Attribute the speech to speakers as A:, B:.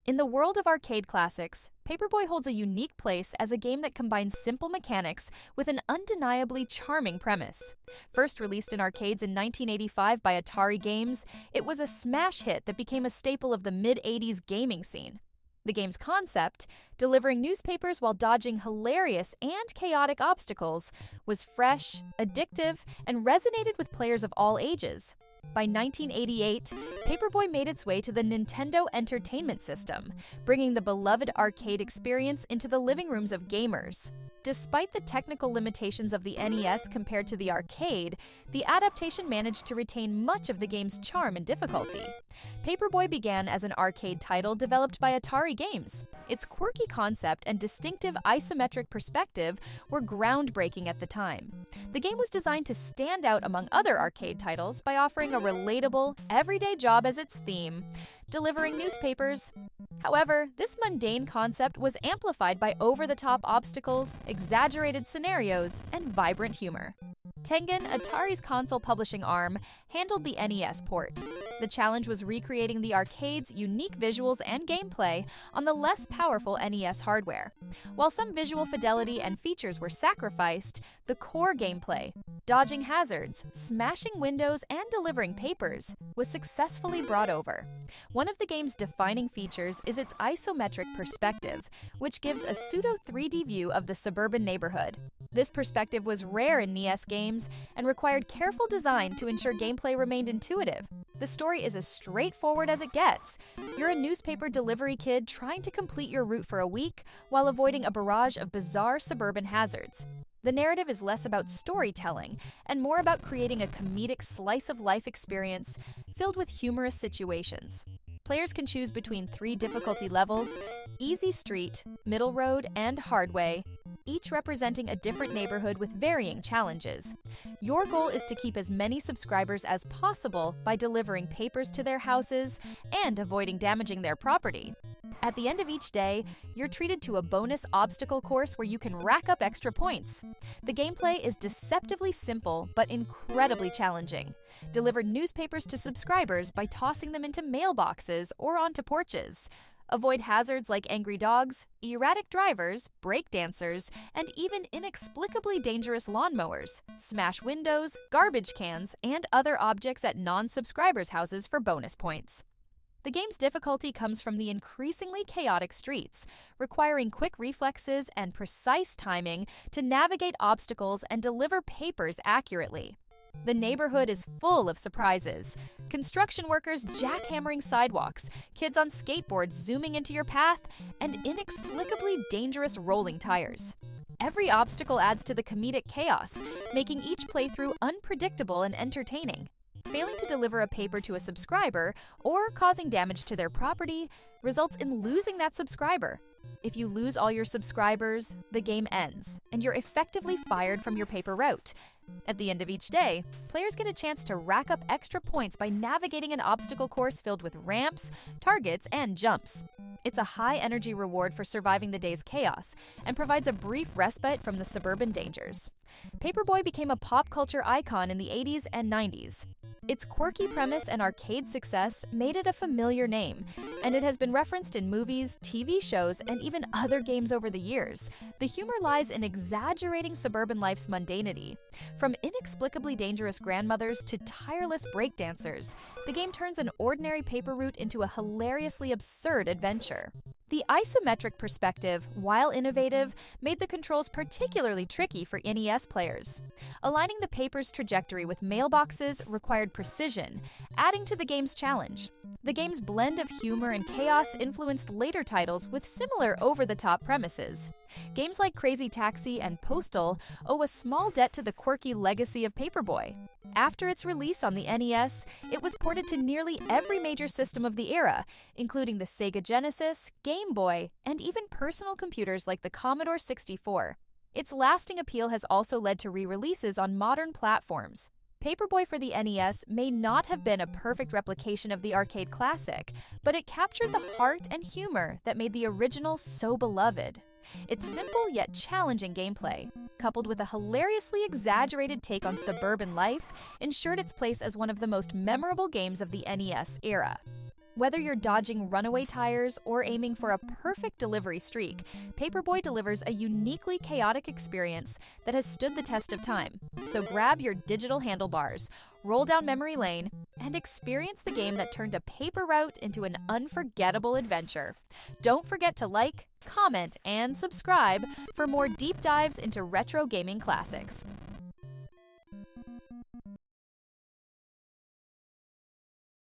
A: In the world of arcade classics, Paperboy holds a unique place as a game that combines simple mechanics with an undeniably charming premise. First released in arcades in 1985 by Atari Games, it was a smash hit that became a staple of the mid-80s gaming scene. The game's concept, delivering newspapers while dodging hilarious and chaotic obstacles, was fresh, addictive, and resonated with players of all ages. By 1988, Paperboy made its way to the Nintendo Entertainment System, bringing the beloved arcade experience into the living rooms of gamers. Despite the technical limitations of the NES compared to the arcade, the adaptation managed to retain much of the game's charm and difficulty. Paperboy began as an arcade title developed by Atari Games. Its quirky concept and distinctive isometric perspective were groundbreaking at the time. The game was designed to stand out among other arcade titles by offering a relatable, everyday job as its theme, delivering newspapers. However, this mundane concept was amplified by over-the-top obstacles, exaggerated scenarios, and vibrant humor. Tengen, Atari's console publishing arm, handled the NES port. The challenge was recreating the arcade's unique visuals and gameplay on the less powerful NES hardware. While some visual fidelity and features were sacrificed, the core gameplay, dodging hazards, smashing windows, and delivering papers, was successfully brought over. One of the game's defining features is its isometric perspective, which gives a pseudo-3D view of the suburban neighborhood. This perspective was rare in NES games and required careful design to ensure gameplay remained intuitive. The story is as straightforward as it gets. You're a newspaper delivery kid trying to complete your route for a week while avoiding a barrage of bizarre suburban hazards. The narrative is less about storytelling and more about creating a comedic slice-of-life experience filled with humorous situations. Players can choose between 3 difficulty levels: Easy Street, Middle Road, and Hard Way, each representing a different neighborhood with varying challenges. Your goal is to keep as many subscribers as possible by delivering papers to their houses and avoiding damaging their property. At the end of each day, you're treated to a bonus obstacle course where you can rack up extra points. The gameplay is deceptively simple but incredibly challenging. Deliver newspapers to subscribers by tossing them into mailboxes or onto porches. Avoid hazards like angry dogs, erratic drivers, breakdancers, and even inexplicably dangerous lawnmowers. Smash windows, garbage cans, and other objects at non-subscribers' houses for bonus points. The game's difficulty comes from the increasingly chaotic streets, requiring quick reflexes and precise timing to navigate obstacles and deliver papers accurately. The neighborhood is full of surprises. Construction workers jackhammering sidewalks, kids on skateboards zooming into your path, and inexplicably dangerous rolling tires. Every obstacle adds to the comedic chaos, making each playthrough unpredictable and entertaining. Failing to deliver a paper to a subscriber or causing damage to their property results in losing that subscriber. If you lose all your subscribers, the game ends, and you're effectively fired from your paper route. At the end of each day, players get a chance to rack up extra points by navigating an obstacle course filled with ramps, targets, and jumps. It's a high-energy reward for surviving the day's chaos and provides a brief respite from the suburban dangers. Paperboy became a pop culture icon in the 80s and 90s. Its quirky premise and arcade success made it a familiar name, and it has been referenced in movies, TV shows, and even other games over the years. The humor lies in exaggerating suburban life's mundanity. From inexplicably dangerous grandmothers to tireless breakdancers, the game turns an ordinary paper route into a hilariously absurd adventure. The isometric perspective, while innovative, made the controls particularly tricky for NES players. Aligning the paper's trajectory with mailboxes required precision, adding to the game's challenge. The game's blend of humor and chaos influenced later titles with similar over-the-top premises. Games like Crazy Taxi and Postal owe a small debt to the quirky legacy of Paperboy. After its release on the NES, it was ported to nearly every major system of the era, including the Sega Genesis, Game Boy, and even personal computers like the Commodore 64. Its lasting appeal has also led to re-releases on modern platforms. Paperboy for the NES may not have been a perfect replication of the arcade classic, but it captured the heart and humor that made the original so beloved. Its simple yet challenging gameplay, coupled with a hilariously exaggerated take on suburban life, ensured its place as one of the most memorable games of the NES era. Whether you're dodging runaway tires or aiming for a perfect delivery streak, Paperboy delivers a uniquely chaotic experience that has stood the test of time. So grab your digital handlebars, roll down memory lane, and experience the game that turned a paper route into an unforgettable adventure. Don't forget to like, comment, and subscribe for more deep dives into retro gaming classics.